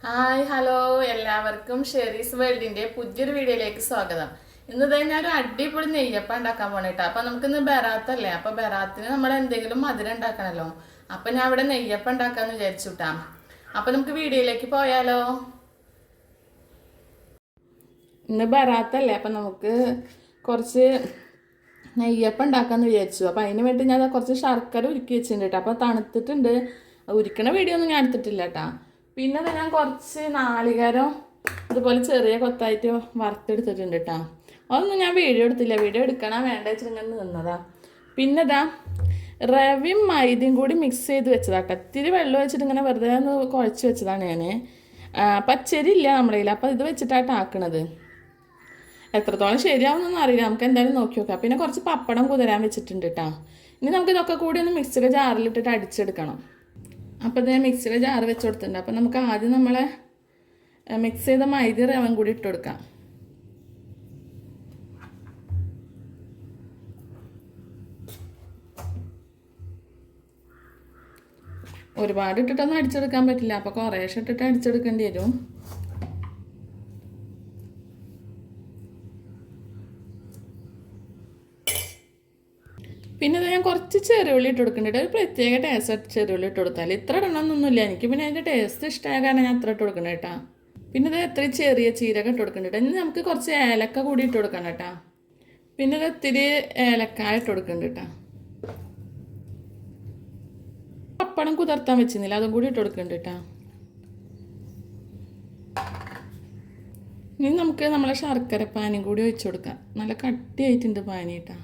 Hi hello എല്ലാവർക്കും Sherry's വേൾഡിന്റെ പുതിയൊരു വീഡിയോയിലേക്ക് സ്വാഗതം. ഇന്ന് തന്നെ ഒരു അടിപൊളി നെയ്യപ്പം ഉണ്ടാക്കാൻ പോണേട്ടാ. അപ്പൊ നമുക്കിന്ന് ബെറാത്തല്ലേ, അപ്പൊ ബെറാത്തിന് നമ്മൾ എന്തെങ്കിലും മധുരം ഉണ്ടാക്കണല്ലോ. അപ്പൊ ഞാൻ ഇവിടെ നെയ്യപ്പം ഉണ്ടാക്കാന്ന് വിചാരിച്ചുട്ടാ. അപ്പൊ നമുക്ക് വീഡിയോയിലേക്ക് പോയാലോ. ഇന്ന് ബെറാത്തല്ലേ, അപ്പൊ നമുക്ക് കുറച്ച് നെയ്യപ്പം ഉണ്ടാക്കാന്ന് വിചാരിച്ചു. അപ്പൊ അതിന് വേണ്ടി ഞാൻ കുറച്ച് ശർക്കര ഉരുക്കി വെച്ചിട്ടുണ്ട് കേട്ടോ. അപ്പൊ തണുത്തിട്ടുണ്ട്. ഉരുക്കണ വീഡിയോ ഒന്നും ഞാൻ എടുത്തിട്ടില്ല കേട്ടാ. പിന്നെ ഞാൻ കുറച്ച് നാളികേരം അതുപോലെ ചെറിയ കൊത്തായിട്ട് വറുത്തെടുത്തിട്ടുണ്ട് കേട്ടോ. അതൊന്നും ഞാൻ വീഡിയോ എടുത്തില്ല. വീഡിയോ എടുക്കണ വേണ്ട വെച്ചിട്ട് ഇങ്ങനെ നിന്നതാ. പിന്നെ റവയും മൈദയും കൂടി മിക്സ് ചെയ്ത് വെച്ചതാട്ടോ. ഇത്തിരി വെള്ളം വെച്ചിട്ട് ഇങ്ങനെ വെറുതെ ഒന്ന് കുഴച്ച് വെച്ചതാണ് ഞാൻ. പച്ചരി ഇല്ല നമ്മുടെ കയ്യിൽ. അപ്പോൾ ഇത് വെച്ചിട്ടാണ് ആക്കണത്. എത്രത്തോളം ശരിയാവുന്നൊന്നും അറിയില്ല. നമുക്ക് എന്തായാലും നോക്കി നോക്കാം. പിന്നെ കുറച്ച് പപ്പടം കുതിരാൻ വെച്ചിട്ടുണ്ട് കേട്ടോ. ഇനി നമുക്ക് ഇതൊക്കെ കൂടി ഒന്ന് മിക്സിയുടെ ജാറിലിട്ടിട്ട് അടിച്ചെടുക്കണം. അപ്പോൾ ഇത് മിക്സിയുടെ ജാറ് വെച്ച് കൊടുത്തിട്ടുണ്ട്. അപ്പോൾ നമുക്ക് ആദ്യം നമ്മളെ മിക്സ് ചെയ്ത മൈദ റവയും കൂടി ഇട്ട് കൊടുക്കാം. ഒരുപാട് ഇട്ടിട്ടൊന്നും അടിച്ചെടുക്കാൻ പറ്റില്ല. അപ്പോൾ കുറേശ്ശെ ഇട്ടിട്ട് അടിച്ചെടുക്കേണ്ടി വരും. പിന്നെ ഞാൻ കുറച്ച് ചെറുള്ളി ഇട്ട് കൊടുക്കുന്നുണ്ട്. ഒരു പ്രത്യേക ടേസ്റ്റ് ചെറുള്ളി ഇട്ട് കൊടുത്താൽ ഇത്ര ഇടണമെന്നൊന്നുമില്ല. എനിക്ക് പിന്നെ അതിൻ്റെ ടേസ്റ്റ് ഇഷ്ടമായ കാരണം ഞാൻ അത്ര ഇട്ട് കൊടുക്കണം കേട്ടോ. പിന്നെ ഇത് എത്ര ചെറിയ ചീരക ഇട്ട് കൊടുക്കുന്നുണ്ട്. ഇനി നമുക്ക് കുറച്ച് ഏലക്ക കൂടി ഇട്ട് കൊടുക്കണം കേട്ടോ. പിന്നെ ഇത് ഇത്തിരി ഏലക്കായ ഇട്ട് കൊടുക്കുന്നുണ്ട് കേട്ടോ. പപ്പടം കുതിർത്താൻ വെച്ചിരുന്നില്ല, അതും കൂടി ഇട്ട് കൊടുക്കുന്നുണ്ട് കേട്ടോ. ഇനി നമുക്ക് നമ്മളെ ശർക്കര പാനിയും കൂടി ഒഴിച്ചു കൊടുക്കാം. നല്ല കട്ടിയായിട്ടുണ്ട് പാനി കേട്ടോ.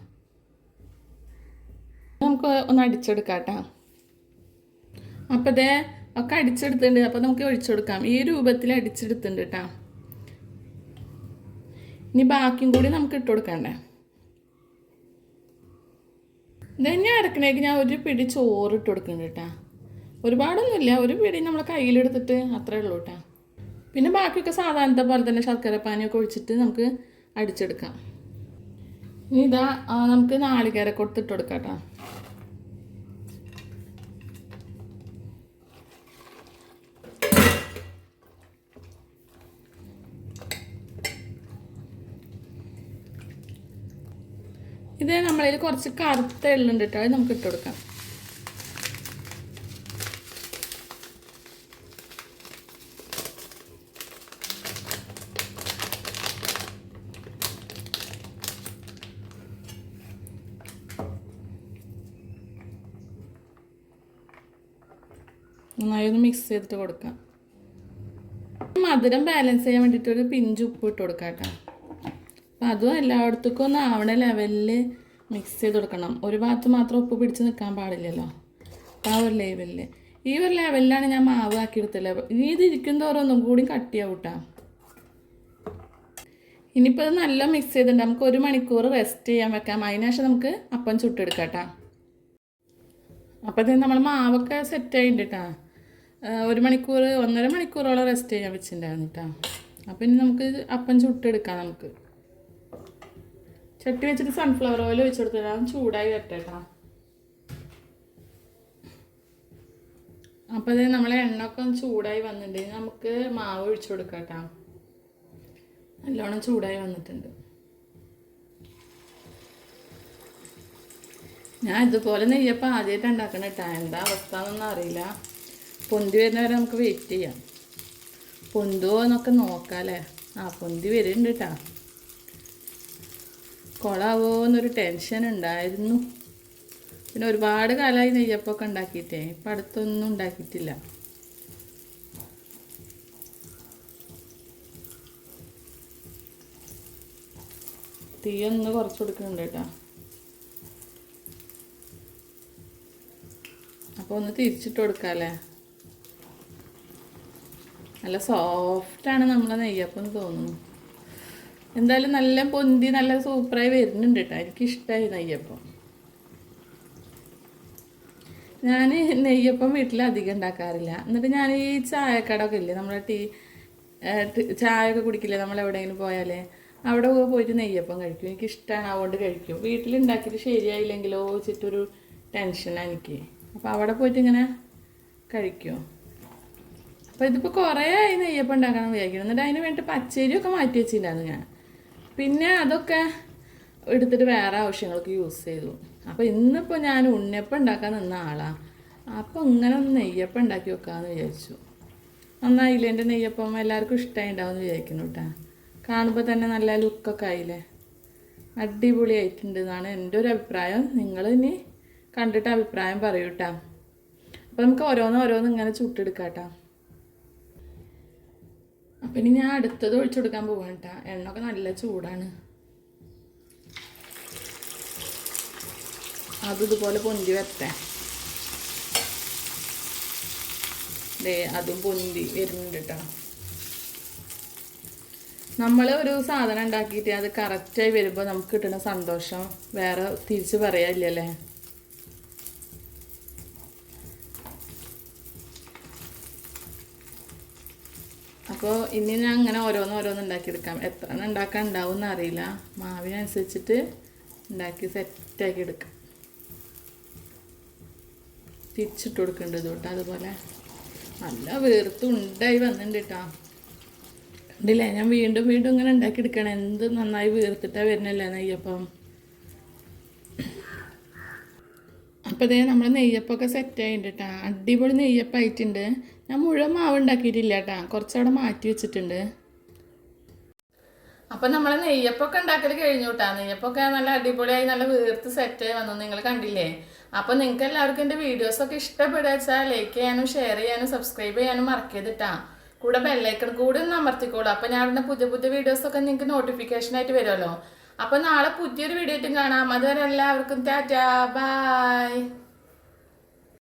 നമുക്ക് ഒന്ന് അടിച്ചെടുക്കാം കേട്ടോ. അപ്പോൾ ഇതേ ഒക്കെ അടിച്ചെടുത്തിട്ടുണ്ട്. അപ്പോൾ നമുക്ക് ഒഴിച്ചു കൊടുക്കാം. ഈ രൂപത്തിൽ അടിച്ചെടുത്തിട്ടുണ്ട് കേട്ടോ. ഇനി ബാക്കിയും കൂടി നമുക്ക് ഇട്ട് കൊടുക്കണ്ടേ. ഇതന്നെ അടക്കണേക്ക് ഞാൻ ഒരു പിടി ചോറ് ഇട്ട് കൊടുക്കുന്നുണ്ട് കേട്ടോ. ഒരുപാടൊന്നുമില്ല, ഒരു പിടി നമ്മളെ കയ്യിലെടുത്തിട്ട് അത്രേ ഉള്ളൂ കേട്ടോ. പിന്നെ ബാക്കിയൊക്കെ സാധാരണത്തെ പോലെ തന്നെ ശർക്കര പാനിയൊക്കെ ഒഴിച്ചിട്ട് നമുക്ക് അടിച്ചെടുക്കാം. ഇനി നമുക്ക് നാളികേര കൊടുത്തിട്ട് കൊടുക്കാം കേട്ടോ. ഇത് നമ്മളതിൽ കുറച്ച് കറുത്ത എള്ളുണ്ട് കേട്ടോ. അത് നമുക്ക് ഇട്ട് കൊടുക്കാം. നന്നായി ഒന്ന് മിക്സ് ചെയ്തിട്ട് കൊടുക്കാം. മധുരം ബാലൻസ് ചെയ്യാൻ വേണ്ടിയിട്ട് ഒരു പിഞ്ച് ഉപ്പ് ഇട്ട് കൊടുക്കാം കേട്ടോ. അപ്പം അതും എല്ലായിടത്തേക്കും ഒന്ന് ആവണ ലെവലിൽ മിക്സ് ചെയ്ത് കൊടുക്കണം. ഒരു ഭാഗത്ത് മാത്രം ഉപ്പ് പിടിച്ച് നിൽക്കാൻ പാടില്ലല്ലോ. അപ്പം ആ ഒരു ലെവലിൽ ഈ ഒരു ലെവലിലാണ് ഞാൻ മാവ് ആക്കിയെടുത്തില്ല. ഇനി ഇത് ഇരിക്കുന്നതോറും ഒന്നും കൂടി കട്ടിയാവും കേട്ടോ. ഇനിയിപ്പോൾ ഇത് നല്ല മിക്സ് ചെയ്തിട്ടുണ്ട്. നമുക്ക് 1 മണിക്കൂർ റെസ്റ്റ് ചെയ്യാൻ വെക്കാം. അതിനുശേഷം നമുക്ക് അപ്പം ചുട്ടെടുക്കാം കേട്ടോ. അപ്പോൾ ഇത് നമ്മൾ മാവൊക്കെ സെറ്റായിട്ടുണ്ട് കേട്ടോ. 1 മണിക്കൂർ 1.5 മണിക്കൂറോളം റെസ്റ്റ് ചെയ്യാൻ വെച്ചിട്ടുണ്ടായിരുന്നു കേട്ടോ. അപ്പോൾ ഇനി നമുക്ക് അപ്പം ചുട്ടെടുക്കാം. നമുക്ക് ചട്ടി വെച്ചിട്ട് സൺഫ്ലവർ ഓയിൽ ഒഴിച്ച് കൊടുത്തിട്ട് ചൂടായി വരട്ടെ കേട്ടോ. അപ്പോൾ ഇത് നമ്മളെ എണ്ണയൊക്കെ ഒന്ന് ചൂടായി വന്നിട്ടുണ്ട്. നമുക്ക് മാവ് ഒഴിച്ചു കൊടുക്കാം കേട്ടോ. നല്ലോണം ചൂടായി വന്നിട്ടുണ്ട്. ഞാൻ ഇതുപോലെ നെയ്യപ്പം ആദ്യമായിട്ട് ഉണ്ടാക്കണം കേട്ടോ. എന്താ അവസ്ഥ എന്നൊന്നും അറിയില്ല. പൊന്തി വരുന്നവരെ നമുക്ക് വെയിറ്റ് ചെയ്യാം. പൊന്തുവോ എന്നൊക്കെ നോക്കാമല്ലേ. പൊന്തി വരുന്നുണ്ട് കേട്ടോ. കൊളാവോ എന്നൊരു ടെൻഷൻ ഉണ്ടായിരുന്നു. പിന്നെ ഒരുപാട് കാലമായി നെയ്യപ്പമൊക്കെ ഉണ്ടാക്കിയിട്ടേ. ഇപ്പം അടുത്തൊന്നും ഉണ്ടാക്കിയിട്ടില്ല. തീ ഒന്ന് കുറച്ച് കൊടുക്കുന്നുണ്ട് കേട്ടോ. അപ്പോൾ ഒന്ന് തിരിച്ചിട്ട് കൊടുക്കാമല്ലേ. നല്ല സോഫ്റ്റാണ് നമ്മളെ നെയ്യപ്പം എന്ന് തോന്നുന്നു. എന്തായാലും നല്ല പൊന്തി നല്ല സൂപ്പറായി വരുന്നുണ്ട് കേട്ടോ. എനിക്കിഷ്ടമായി നെയ്യപ്പം. ഞാൻ നെയ്യപ്പം വീട്ടിൽ അധികം ഉണ്ടാക്കാറില്ല. എന്നിട്ട് ഞാൻ ഈ ചായക്കടയൊക്കെ ഇല്ലേ, നമ്മളെ ചായ ഒക്കെ കുടിക്കില്ലേ നമ്മളെവിടെയെങ്കിലും പോയാൽ, അവിടെ പോയിട്ട് നെയ്യപ്പം കഴിക്കും. എനിക്കിഷ്ടമാണ്, അതുകൊണ്ട് കഴിക്കും. വീട്ടിലുണ്ടാക്കിയിട്ട് ശരിയായില്ലെങ്കിലോ വെച്ചിട്ടൊരു ടെൻഷനാണ് എനിക്ക്. അപ്പോൾ അവിടെ പോയിട്ട് ഇങ്ങനെ കഴിക്കും. അപ്പോൾ ഇതിപ്പോൾ കുറേ ആയി നെയ്യപ്പം ഉണ്ടാക്കണം വിചാരിക്കണം. എന്നിട്ട് അതിന് വേണ്ടി പച്ചരിയൊക്കെ മാറ്റി വെച്ചിട്ടുണ്ടായിരുന്നു ഞാൻ. പിന്നെ അതൊക്കെ എടുത്തിട്ട് വേറെ ആവശ്യങ്ങൾക്ക് യൂസ് ചെയ്തു. അപ്പോൾ ഇന്നിപ്പോൾ ഞാൻ ഉണ്ണിയപ്പം ഉണ്ടാക്കാൻ നിന്ന ആളാണ്. അപ്പോൾ ഇങ്ങനെ ഒന്ന് നെയ്യപ്പം ഉണ്ടാക്കി വെക്കാമെന്ന് വിചാരിച്ചു. നന്നായില്ലേ എൻ്റെ നെയ്യപ്പം? എല്ലാവർക്കും ഇഷ്ടമായി ഉണ്ടാവുമെന്ന് വിചാരിക്കുന്നു കേട്ടോ. കാണുമ്പോൾ തന്നെ നല്ല ലുക്കൊക്കെ ആയില്ലേ, അടിപൊളിയായിട്ടുണ്ട് എന്നാണ് എൻ്റെ ഒരു അഭിപ്രായം. നിങ്ങൾ ഇനി കണ്ടിട്ട് അഭിപ്രായം പറയൂ കേട്ടോ. അപ്പോൾ നമുക്ക് ഓരോന്ന് ഇങ്ങനെ ചുട്ടെടുക്കാം കേട്ടോ. അപ്പം ഇനി ഞാൻ അടുത്തത് ഒഴിച്ചു കൊടുക്കാൻ പോവാണ് കേട്ടോ. എണ്ണയൊക്കെ നല്ല ചൂടാണ്. ഇതുപോലെ പൊന്തി വരട്ടെ. അതും പൊന്തി വരുന്നുണ്ട് കേട്ടോ. നമ്മൾ ഒരു സാധനം ഉണ്ടാക്കിയിട്ട് അത് കറക്റ്റായി വരുമ്പോൾ നമുക്ക് കിട്ടുന്ന സന്തോഷം വേറെ തിരിച്ച് പറയാനില്ലല്ലേ. അപ്പോൾ ഇനി ഞാൻ അങ്ങനെ ഓരോന്ന് ഉണ്ടാക്കിയെടുക്കാം. എത്ര ഉണ്ടാക്കാൻ ഉണ്ടാവും എന്നറിയില്ല. മാവിനനുസരിച്ചിട്ട് ഉണ്ടാക്കി സെറ്റാക്കി എടുക്കാം. തിരിച്ചിട്ട് കൊടുക്കേണ്ടത് കേട്ടോ. അതുപോലെ നല്ല വീർത്ത് ഉണ്ടായി വന്നിട്ടുണ്ട് കേട്ടോ. കണ്ടില്ലേ, ഞാൻ വീണ്ടും ഇങ്ങനെ ഉണ്ടാക്കിയെടുക്കണം. എന്ത് നന്നായി വീർത്തിട്ടാണ് വരുന്നല്ലേ നെയ്യപ്പം. അപ്പോൾ ഇതേ നമ്മൾ നെയ്യപ്പമൊക്കെ സെറ്റായിട്ടുണ്ട് കേട്ടോ. അടിപൊളി നെയ്യപ്പമായിട്ടുണ്ട്. ഞാൻ മുഴുവൻ മാവ് ഉണ്ടാക്കിയിട്ടില്ല കേട്ടോ, കുറച്ചവിടെ മാറ്റി വെച്ചിട്ടുണ്ട്. അപ്പം നമ്മൾ നെയ്യപ്പൊക്കെ ഉണ്ടാക്കൽ കഴിഞ്ഞു കേട്ടോ. നെയ്യപ്പൊക്കെ നല്ല അടിപൊളിയായി നല്ല വീർത്ത് സെറ്റായി വന്നു, നിങ്ങൾ കണ്ടില്ലേ. അപ്പം നിങ്ങൾക്ക് എല്ലാവർക്കും എൻ്റെ വീഡിയോസൊക്കെ ഇഷ്ടപ്പെടുക വെച്ചാൽ ലൈക്ക് ചെയ്യാനും ഷെയർ ചെയ്യാനും സബ്സ്ക്രൈബ് ചെയ്യാനും മറക്കരുതിട്ടാ. കൂടെ ബെല്ലൈക്കൺ കൂടി ഒന്ന് അമർത്തിക്കോളൂ. അപ്പം ഞാൻ ഇടുന്ന പുതിയ വീഡിയോസൊക്കെ നിങ്ങൾക്ക് നോട്ടിഫിക്കേഷനായിട്ട് വരുമല്ലോ. അപ്പം നാളെ പുതിയൊരു വീഡിയോ ആയിട്ടും കാണാം. അതുവരെ എല്ലാവർക്കും ടാറ്റാ, ബൈ.